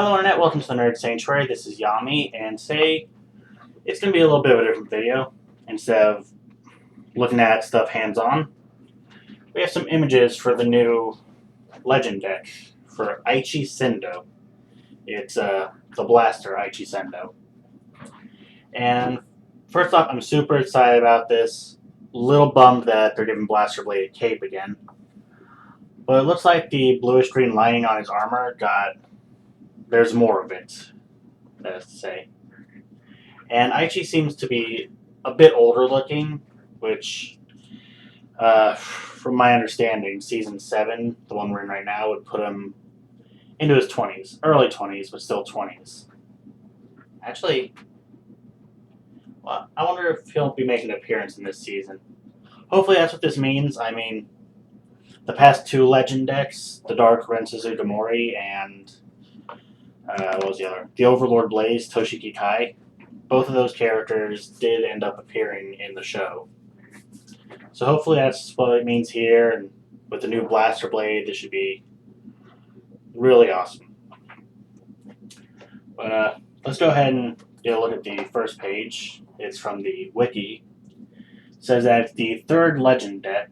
Hello Internet, welcome to the Nerd Sanctuary. This is Yami, and today it's going to be a little bit of a different video. Instead of looking at stuff hands-on, we have some images for the new Legend deck for Aichi Sendou. It's the Blaster Aichi Sendou. And first off, I'm super excited about this. Little bummed that they're giving Blaster Blade a cape again. But it looks like the bluish-green lining on his armor there's more of it, that is to say. And Aichi seems to be a bit older looking, which, from my understanding, Season 7, the one we're in right now, would put him into his 20s. Early 20s, but still 20s. Actually, well, I wonder if he'll be making an appearance in this season. Hopefully that's what this means. I mean, the past two Legend decks, the Dark Rensuzu Gamori and what was the other? The Overlord Blaze, Toshiki Kai. Both of those characters did end up appearing in the show. So hopefully that's what it means here, and with the new Blaster Blade, this should be really awesome. But let's go ahead and get a look at the first page. It's from the wiki. It says that it's the third Legend deck,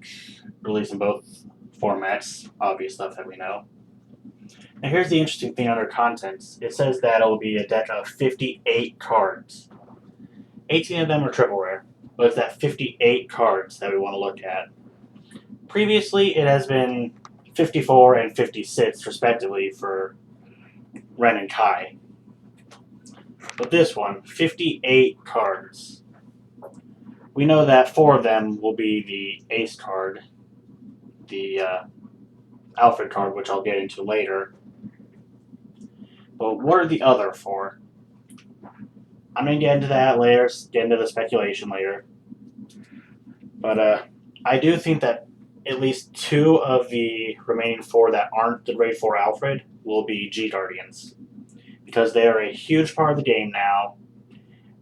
released in both formats, obvious stuff that we know. Now here's the interesting thing under contents. It says that it will be a deck of 58 cards. 18 of them are triple rare, but it's that 58 cards that we want to look at. Previously, it has been 54 and 56, respectively, for Ren and Kai. But this one, 58 cards. We know that 4 of them will be the Ace card, the Alfred card, which I'll get into later. But what are the other 4? I'm going to get into that later, get into the speculation later. But I do think that at least 2 of the remaining 4 that aren't the Grade 4 Alfred will be G-Guardians. Because they are a huge part of the game now,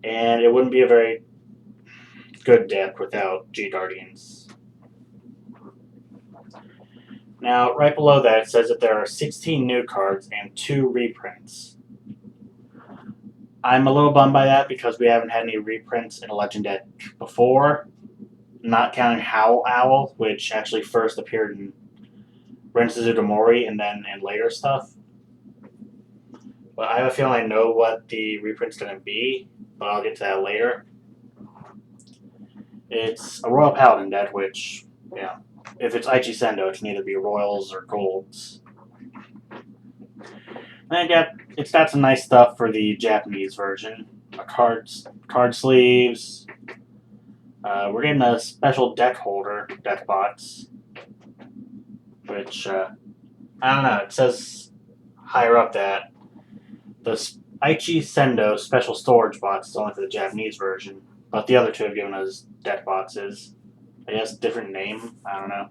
and it wouldn't be a very good deck without G-Guardians. Now, right below that, it says that there are 16 new cards and 2 reprints. I'm a little bummed by that because we haven't had any reprints in a Legend deck before, not counting Howl Owl, which actually first appeared in Rensuzu Gamori and then in later stuff. But I have a feeling I know what the reprint's going to be, but I'll get to that later. It's a Royal Paladin deck, which, yeah, if it's Aichi Sendou, it can either be Royals or Golds. And it's got some nice stuff for the Japanese version. Card sleeves. We're getting a special deck holder, deck box, which, I don't know, it says higher up that the Aichi Sendou special storage box is only for the Japanese version, but the other 2 have given us deck boxes. I guess different name, I don't know.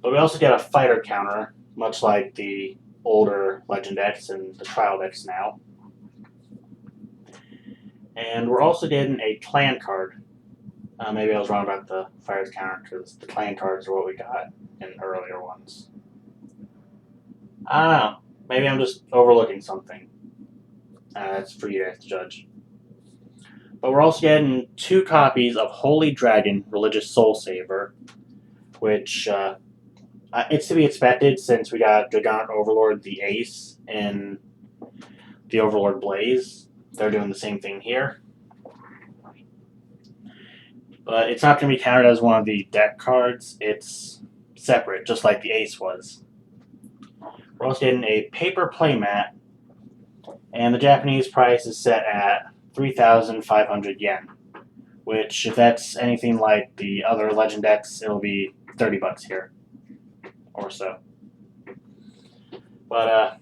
But we also get a fighter counter, much like the older Legend decks and the trial decks now. And we're also getting a clan card. Maybe I was wrong about the fighter counter, because the clan cards are what we got in earlier ones. I don't know. Maybe I'm just overlooking something. That's for you guys to judge. But we're also getting 2 copies of Holy Dragon Religious Soul Saver, which it's to be expected since we got Dragon Overlord the Ace and the Overlord Blaze. They're doing the same thing here. But it's not going to be counted as one of the deck cards. It's separate, just like the Ace was. We're also getting a paper playmat, and the Japanese price is set at 3,500 yen, which, if that's anything like the other Legend decks, it'll be 30 bucks here, or so. But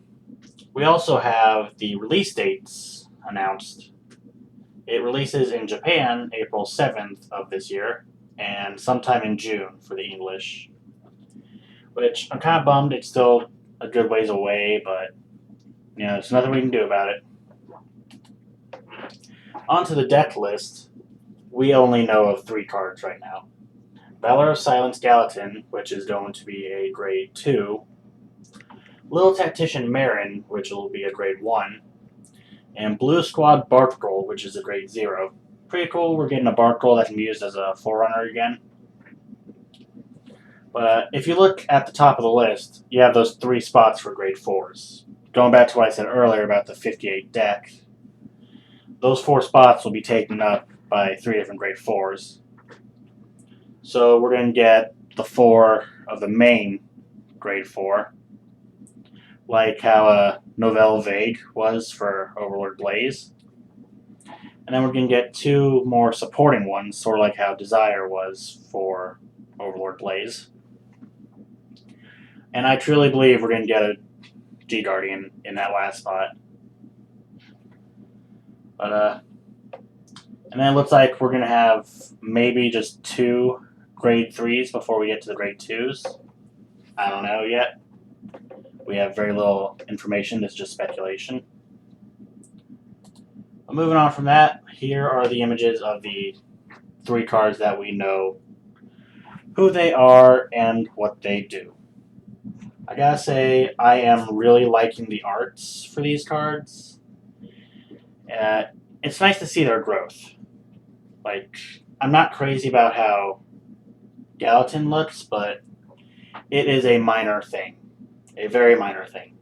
we also have the release dates announced. It releases in Japan April 7th of this year, and sometime in June for the English, which I'm kind of bummed it's still a good ways away, but you know, there's nothing we can do about it. On to the deck list. We only know of 3 cards right now. Valor of Silence Gallatin, which is going to be a grade 2. Little Tactician Marin, which will be a grade 1, and Blue Squad Barkroll, which is a grade 0. Pretty cool, we're getting a Barkroll that can be used as a Forerunner again. But if you look at the top of the list, you have those 3 spots for grade 4s. Going back to what I said earlier about the 58 deck, those 4 spots will be taken up by 3 different grade 4s. So we're going to get the 4 of the main grade 4, like how Nouvelle Vague was for Overlord Blaze. And then we're going to get 2 more supporting ones, sort of like how Desire was for Overlord Blaze. And I truly believe we're going to get a G-Guardian in that last spot. But, and then it looks like we're going to have maybe just 2 grade 3s before we get to the grade 2s. I don't know yet. We have very little information. This is just speculation. But moving on from that, here are the images of the 3 cards that we know who they are and what they do. I gotta say, I am really liking the arts for these cards. It's nice to see their growth. Like, I'm not crazy about how Gallatin looks, but it is a minor thing. A very minor thing.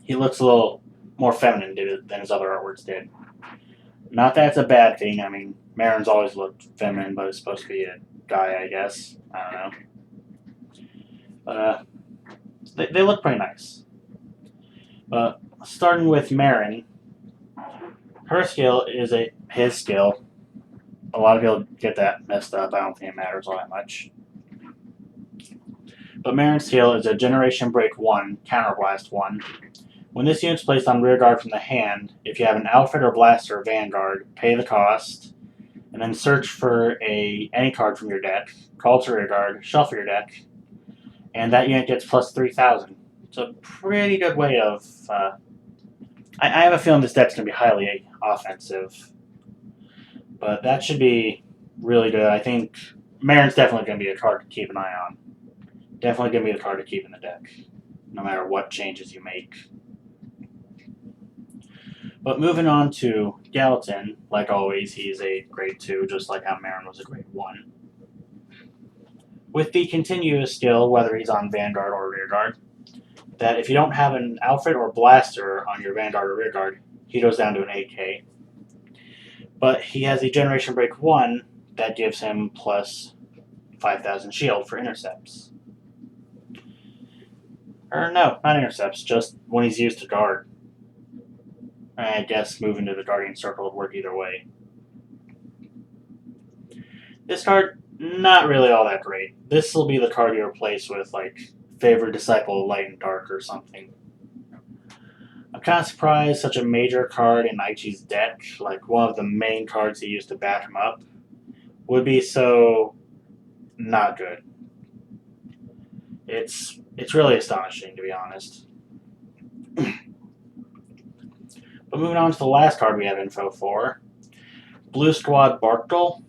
He looks a little more feminine than his other artworks did. Not that it's a bad thing. I mean, Marin's always looked feminine, but it's supposed to be a guy, I guess. I don't know. But they look pretty nice. But starting with Marin, her skill is his skill. A lot of people get that messed up. I don't think it matters all that much. But Marin's skill is a Generation Break 1, Counterblast 1. When this unit is placed on rearguard from the hand, if you have an Alfred or Blaster or Vanguard, pay the cost, and then search for any card from your deck, call to rearguard, shuffle your deck, and that unit gets plus 3,000. It's a pretty good way of... I have a feeling this deck's going to be highly offensive, but that should be really good. I think Marin's definitely going to be a card to keep an eye on. Definitely going to be the card to keep in the deck, no matter what changes you make. But moving on to Gallatin, like always, he's a grade 2, just like how Marin was a grade 1. With the continuous skill, whether he's on Vanguard or Rearguard, that if you don't have an Alfred or Blaster on your Vanguard or Rearguard, he goes down to an 8k. But he has a Generation Break 1 that gives him plus 5,000 shield for intercepts. Or no, not intercepts, just when he's used to guard. I guess moving to the Guardian Circle would work either way. This card, not really all that great. This will be the card you replace with, like, Favorite Disciple of Light and Dark or something. I'm kind of surprised such a major card in Aichi's deck, like one of the main cards he used to back him up, would be so not good. It's really astonishing, to be honest. But moving on to the last card we have info for, Blue Squad Barkdoll.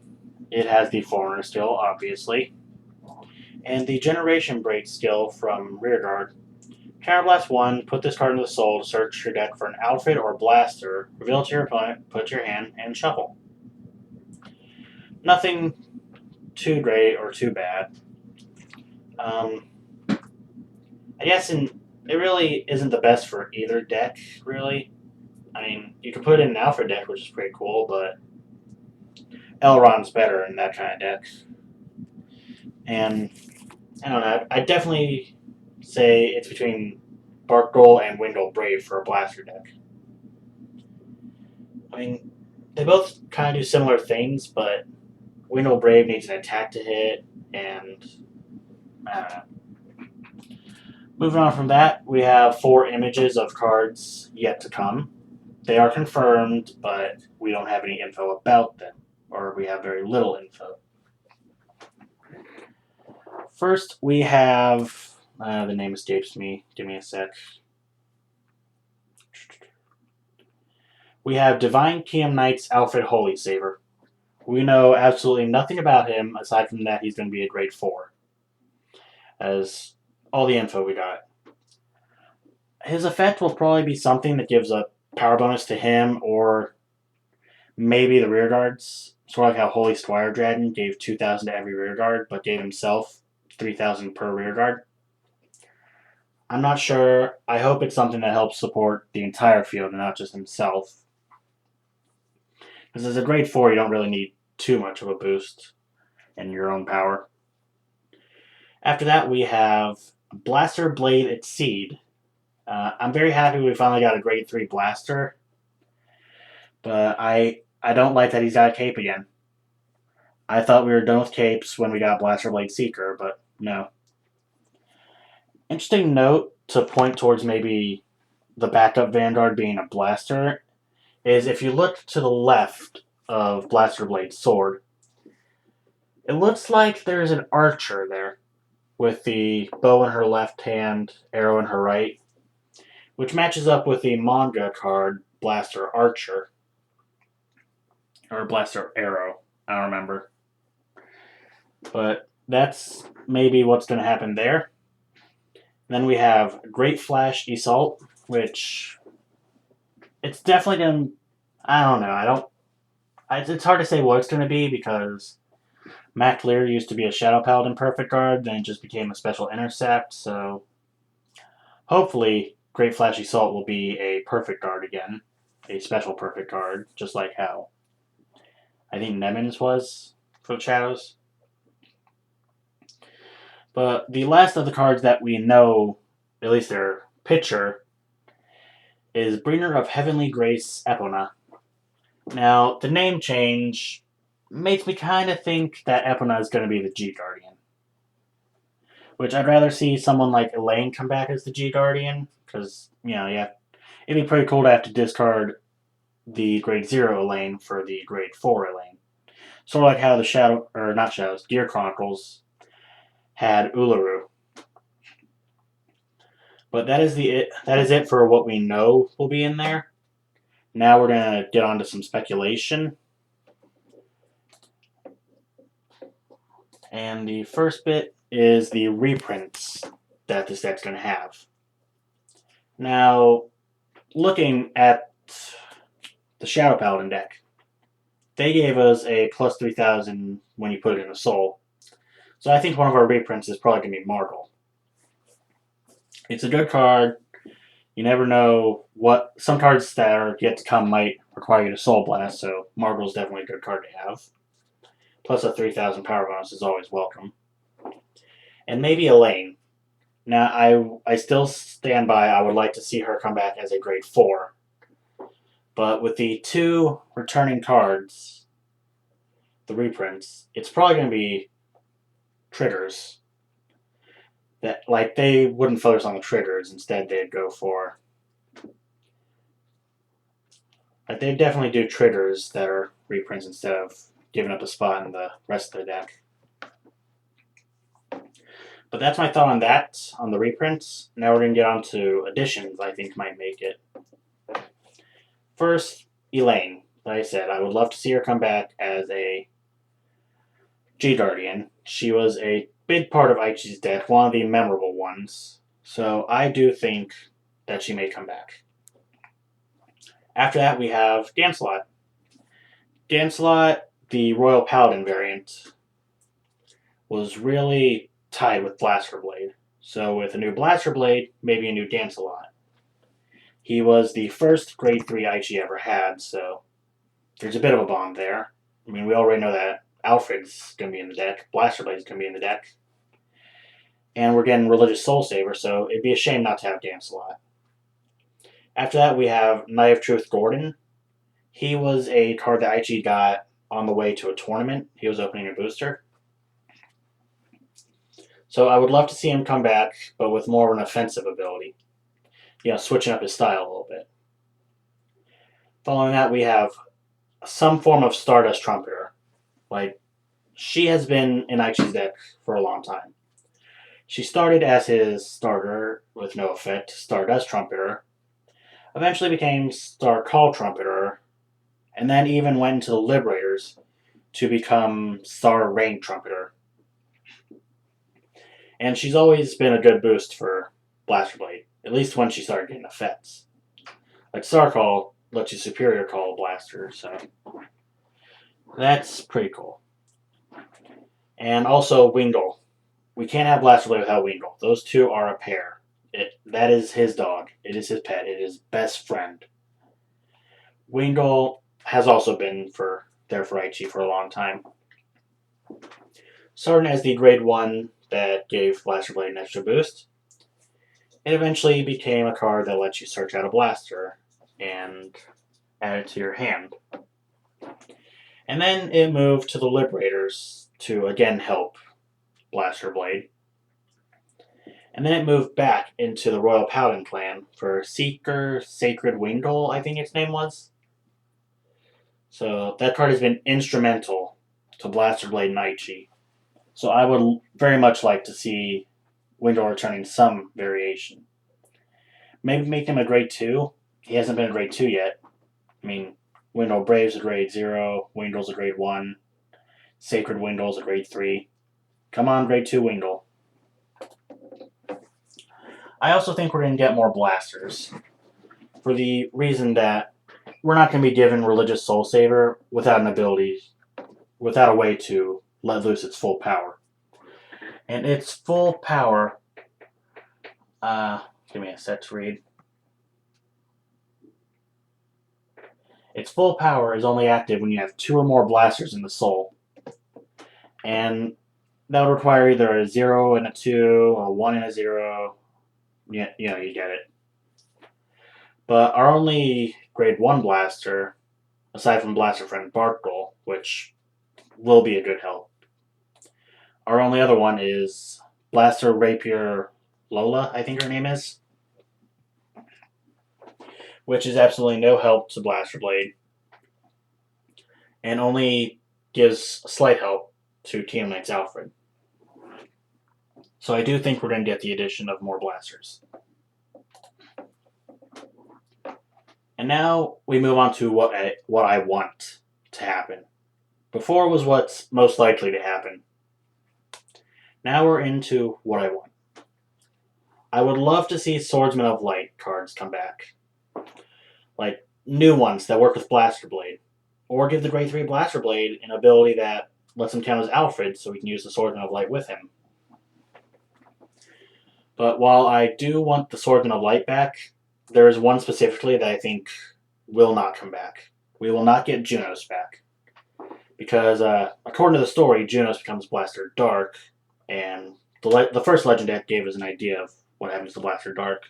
It has the Forerunner skill, obviously, and the Generation Break skill from Rearguard. Counterblast 1, put this card into the soul to search your deck for an Alfred or Blaster, reveal to your opponent, put to your hand, and shuffle. Nothing too great or too bad. I guess it really isn't the best for either deck, really. I mean, you can put it in an Alfred deck, which is pretty cool, but Elrond's better in that kind of deck. And, I don't know, I'd definitely say it's between Barkdoll and Window Brave for a Blaster deck. I mean, they both kind of do similar things, but Window Brave needs an attack to hit, and I don't know. Moving on from that, we have 4 images of cards yet to come. They are confirmed, but we don't have any info about them, or we have very little info. First, we have... the name escapes me. Give me a sec. We have Divine Kingdom Knight's Alfred Holy Saver. We know absolutely nothing about him, aside from that he's going to be a grade 4. As all the info we got. His effect will probably be something that gives a power bonus to him, or maybe the rear guards. Sort of like how Holy Squire Dragon gave 2,000 to every rear guard, but gave himself 3,000 per rear guard. I'm not sure. I hope it's something that helps support the entire field and not just himself. Because as a grade 4, you don't really need too much of a boost in your own power. After that, we have Blaster Blade Exceed. I'm very happy we finally got a grade 3 blaster, but I don't like that he's got a cape again. I thought we were done with capes when we got Blaster Blade Seeker, but no. Interesting note to point towards maybe the backup Vanguard being a blaster is if you look to the left of Blaster Blade's sword, it looks like there's an archer there with the bow in her left hand, arrow in her right, which matches up with the manga card Blaster Archer. Or Blaster Arrow, I don't remember. But that's maybe what's going to happen there. Then we have Great Flash Assault, which it's definitely going to, I don't know, it's hard to say what it's going to be because Mac Lear used to be a Shadow Paladin Perfect Guard, then it just became a Special Intercept, so hopefully Great Flash Assault will be a Perfect Guard again, a Special Perfect Guard, just like how I think Nemens was for the Shadows. But the last of the cards that we know, at least their picture, is Bringer of Heavenly Grace Epona. Now, the name change makes me kind of think that Epona is going to be the G Guardian. Which I'd rather see someone like Elaine come back as the G Guardian, because, yeah, it'd be pretty cool to have to discard the grade 0 Elaine for the grade 4 Elaine. Sort of like how the Gear Chronicles had Uluru. But that is it for what we know will be in there. Now we're going to get on to some speculation. And the first bit is the reprints that this deck's going to have. Now, looking at the Shadow Paladin deck, they gave us a plus 3,000 when you put it in a soul. So I think one of our reprints is probably going to be Margle. It's a good card. You never know what... Some cards that are yet to come might require you to Soul Blast, so Margle's definitely a good card to have. Plus a 3,000 power bonus is always welcome. And maybe Elaine. Now, I still stand by I would like to see her come back as a grade 4. But with the 2 returning cards, the reprints, it's probably going to be triggers. That, like, they wouldn't focus on the triggers. Instead, they'd go for... Like, they'd definitely do triggers that are reprints instead of giving up a spot in the rest of the deck. But that's my thought on that, on the reprints. Now we're going to get on to additions I think might make it. First, Elaine. Like I said, I would love to see her come back as a G Guardian. She was a big part of Aichi's deck, one of the memorable ones. So I do think that she may come back. After that, we have Gancelot. Gancelot, the Royal Paladin variant, was really tied with Blaster Blade. So with a new Blaster Blade, maybe a new Gancelot. He was the first grade 3 Aichi ever had, so there's a bit of a bond there. I mean, we already know that Alfred's going to be in the deck, Blaster Blade's going to be in the deck, and we're getting Religious Soul Saver, so it'd be a shame not to have Gancelot. After that, we have Knight of Truth Gordon. He was a card that Aichi got on the way to a tournament. He was opening a booster. So I would love to see him come back, but with more of an offensive ability. Switching up his style a little bit. Following that, we have some form of Stardust Trumpeter. Like, she has been in Aichi's deck for a long time. She started as his starter with no effect, Stardust Trumpeter. Eventually became Star Call Trumpeter, and then even went into the Liberators to become Star Rain Trumpeter. And she's always been a good boost for Blaster Blade. At least when she started getting effects. Like Star Call lets you superior call a blaster, so that's pretty cool. And also Wingle. We can't have Blaster Blade without Wingle. Those two are a pair. That is his dog. It is his pet. It is best friend. Wingle has also been there for Aichi for a long time. Starting as the grade 1 that gave Blaster Blade an extra boost, it eventually became a card that lets you search out a blaster and add it to your hand. And then it moved to the Liberators to again help Blaster Blade. And then it moved back into the Royal Paladin clan for Seeker Sacred Wingle, I think its name was. So that card has been instrumental to Blaster Blade and Aichi. So I would very much like to see Wingle returning some variation. Maybe make him a grade 2. He hasn't been a grade 2 yet. I mean, Wingle Brave's a grade 0, Wingle's a grade 1, Sacred Wingle's a grade 3. Come on, grade 2 Wingle. I also think we're going to get more blasters. For the reason that we're not going to be given Religious Soul Saver without a way to let loose its full power. And its full power, give me a sec to read. Its full power is only active when you have 2 or more blasters in the soul. And that would require either a 0 and a 2, a 1 and a 0. You get it. But our only grade 1 blaster, aside from Blaster Friend Barkle, which will be a good help, our only other one is Blaster Rapier Lola, I think her name is, which is absolutely no help to Blaster Blade, and only gives slight help to Team Knight's Alfred. So I do think we're going to get the addition of more blasters. And now we move on to what I want to happen. Before was what's most likely to happen. Now we're into what I want. I would love to see Swordsman of Light cards come back. Like new ones that work with Blaster Blade. Or give the grade 3 Blaster Blade an ability that lets him count as Alfred so we can use the Swordsman of Light with him. But while I do want the Swordsman of Light back, there is one specifically that I think will not come back. We will not get Junos back. Because according to the story, Junos becomes Blaster Dark, and the first legend deck gave us an idea of what happens to Blaster Dark.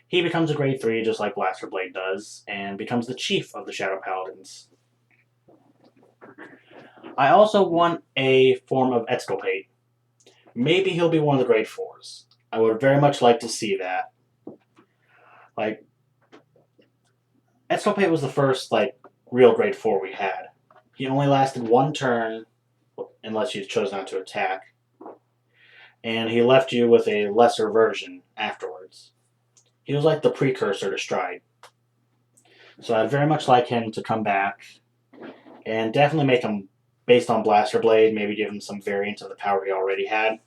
He becomes a grade 3 just like Blaster Blade does, and becomes the chief of the Shadow Paladins. I also want a form of Exculpate. Maybe he'll be one of the grade 4s. I would very much like to see that. Like, Exculpate was the first, real grade 4 we had. He only lasted 1 turn, unless you chose not to attack. And he left you with a lesser version afterwards. He was like the precursor to Stride. So I'd very much like him to come back, and definitely make him based on Blaster Blade, maybe give him some variant of the power he already had.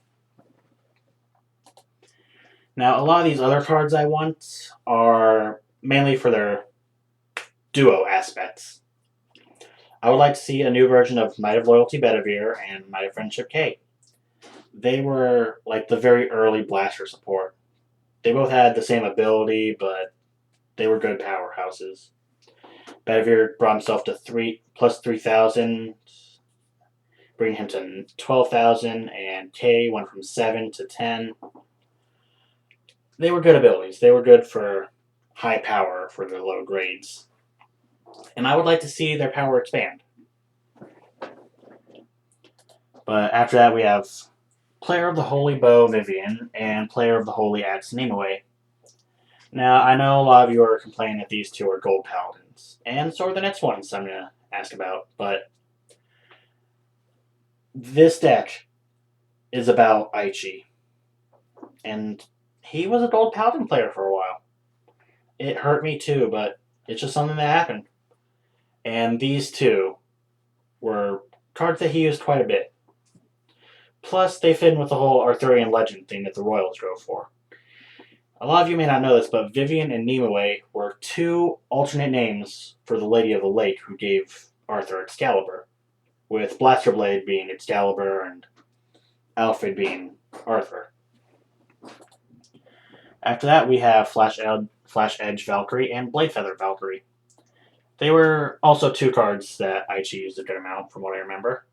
Now, a lot of these other cards I want are mainly for their duo aspects. I would like to see a new version of Knight of Loyalty Bedevere and Knight of Friendship K. They were like the very early Blaster support. They both had the same ability, but they were good powerhouses. Bedevere brought himself to plus 3,000, bringing him to 12,000, and K went from 7 to 10. They were good abilities. They were good for high power for the low grades. And I would like to see their power expand. But after that we have Player of the Holy Bow Vivian and Player of the Holy Axe Nimue. Now, I know a lot of you are complaining that these two are gold paladins. And so are the next ones I'm going to ask about. But this deck is about Aichi. And he was a gold paladin player for a while. It hurt me too, but it's just something that happened. And these two were cards that he used quite a bit. Plus, they fit in with the whole Arthurian legend thing that the Royals go for. A lot of you may not know this, but Vivian and Nimue were two alternate names for the Lady of the Lake who gave Arthur Excalibur, with Blaster Blade being Excalibur and Alfred being Arthur. After that, we have Flash Edge Valkyrie and Blade Feather Valkyrie. They were also two cards that Aichi used a good amount, from what I remember.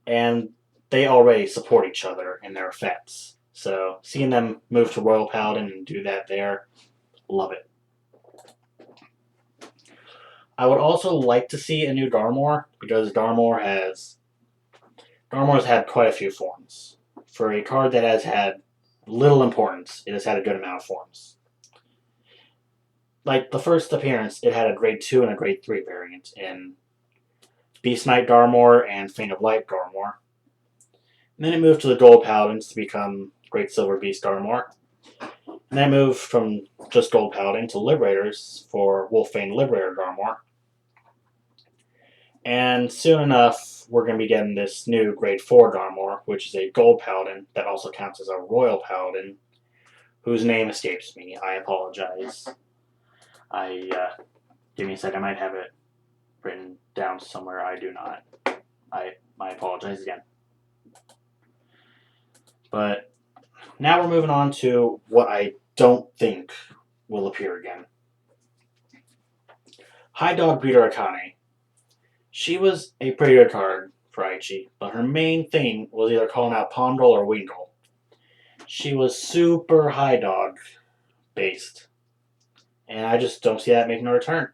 And they already support each other in their effects. So seeing them move to Royal Paladin and do that there, love it. I would also like to see a new Darmor, because Darmor's had quite a few forms. For a card that has had little importance, it has had a good amount of forms. Like the first appearance, it had a grade 2 and a grade 3 variant in Beast Knight Darmor and Fane of Light Darmor. And then it moved to the Gold Paladins to become Great Silver Beast Darmor. And then it moved from just Gold Paladin to Liberators for Wolfbane Liberator Darmor. And soon enough, we're going to be getting this new Grade 4 Darmor, which is a Gold Paladin that also counts as a Royal Paladin, whose name escapes me. I apologize. Give me a sec, I might have it written down somewhere. I do not. I apologize again. But now we're moving on to what I don't think will appear again. High Dog Breeder Akane. She was a pretty good card for Aichi, but her main thing was either calling out Pondrel or Wingle. She was super high dog based, and I just don't see that making a return.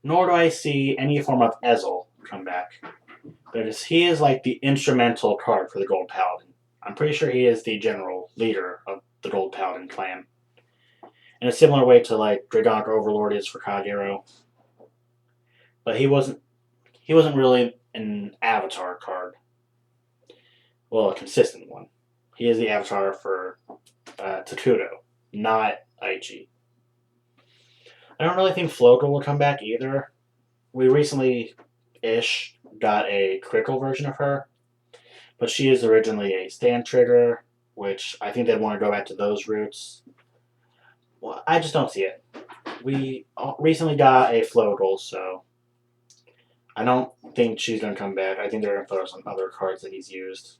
Nor do I see any form of Ezel come back, because he is like the instrumental card for the Gold Paladin. I'm pretty sure he is the general leader of the Gold Paladin clan, in a similar way to like Dragonic Overlord is for Kagero. But he wasn't really an avatar card. Well, a consistent one. He is the avatar for Takudo, not Aichi. I don't really think Flogal will come back either. We recently-ish got a critical version of her, but she is originally a stand trigger, which I think they'd want to go back to those roots. Well, I just don't see it. We recently got a Flogal, so I don't think she's going to come back. I think they're going to throw some other cards that he's used.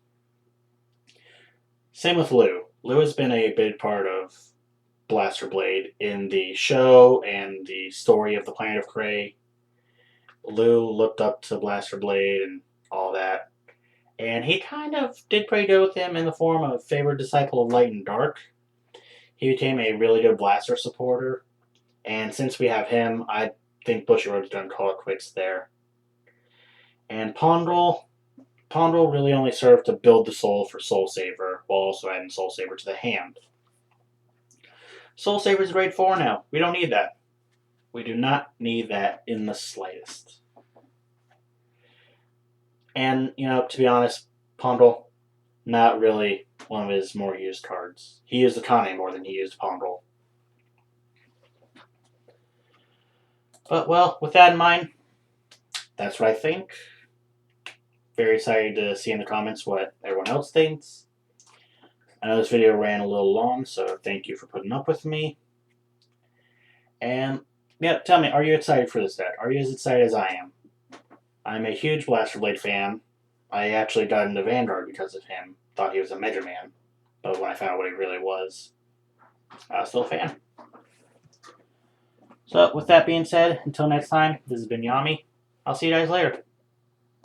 Same with Lou. Lou has been a big part of Blaster Blade in the show and the story of the Planet of Cray. Lou looked up to Blaster Blade and all that. And he kind of did pretty good with him in the form of favored disciple of Light and Dark. He became a really good Blaster supporter. And since we have him, I think Bushiroad's done call it quits there. And Pondrel really only served to build the soul for Soul Saver, while also adding Soul Saver to the hand. Soul Saver is grade 4 now. We don't need that. We do not need that in the slightest. And, to be honest, Pondrel, not really one of his more used cards. He used Akane more than he used Pondrel. But, well, with that in mind, that's what I think. Very excited to see in the comments what everyone else thinks. I know this video ran a little long, so thank you for putting up with me. And, yeah, tell me, are you excited for this deck? Are you as excited as I am? I'm a huge Blaster Blade fan. I actually got into Vanguard because of him. Thought he was a Mega Man. But when I found out what he really was, I was still a fan. So, with that being said, until next time, this has been Yami. I'll see you guys later.